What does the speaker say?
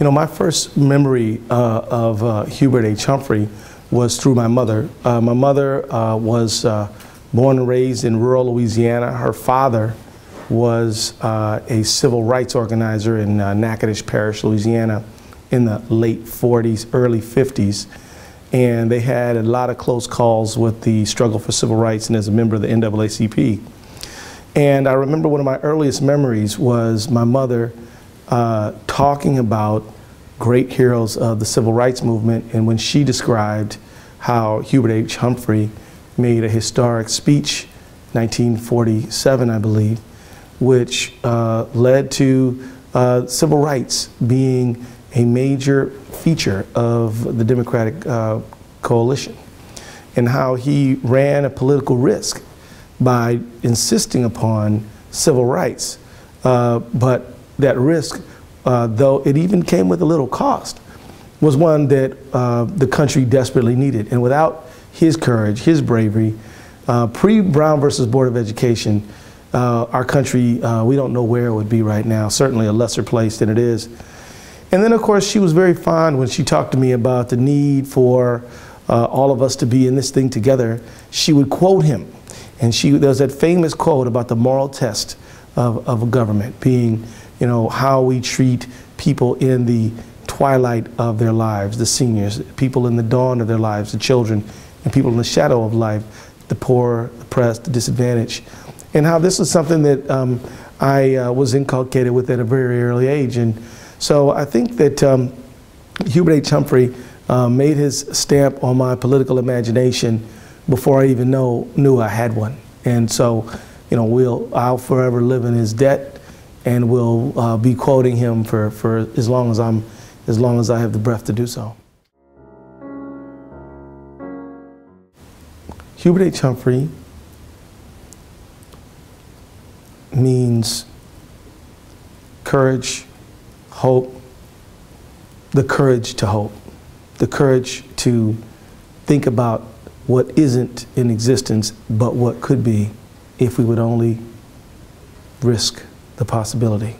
You know, my first memory of Hubert H. Humphrey was through my mother. My mother was born and raised in rural Louisiana. Her father was a civil rights organizer in Natchitoches Parish, Louisiana, in the late 40s, early 50s. And they had a lot of close calls with the struggle for civil rights and as a member of the NAACP. And I remember one of my earliest memories was my mother talking about great heroes of the civil rights movement, and when she described how Hubert H. Humphrey made a historic speech, 1947, I believe, which led to civil rights being a major feature of the Democratic coalition, and how he ran a political risk by insisting upon civil rights. But that risk, though it even came with a little cost, was one that the country desperately needed. And without his courage, his bravery, pre-Brown versus Board of Education, our country, we don't know where it would be right now, certainly a lesser place than it is. And then, of course, she was very fond when she talked to me about the need for all of us to be in this thing together. She would quote him. And there was that famous quote about the moral test of a government being, you know, how we treat people in the twilight of their lives, the seniors, people in the dawn of their lives, the children, and people in the shadow of life, the poor, the oppressed, the disadvantaged. And how this was something that I was inculcated with at a very early age. And so I think that Hubert H. Humphrey made his stamp on my political imagination before I even knew I had one. And so, you know, I'll forever live in his debt, and we'll be quoting him for as long as I have the breath to do so. Hubert H. Humphrey means courage, hope, the courage to hope, the courage to think about what isn't in existence, but what could be if we would only risk the possibility.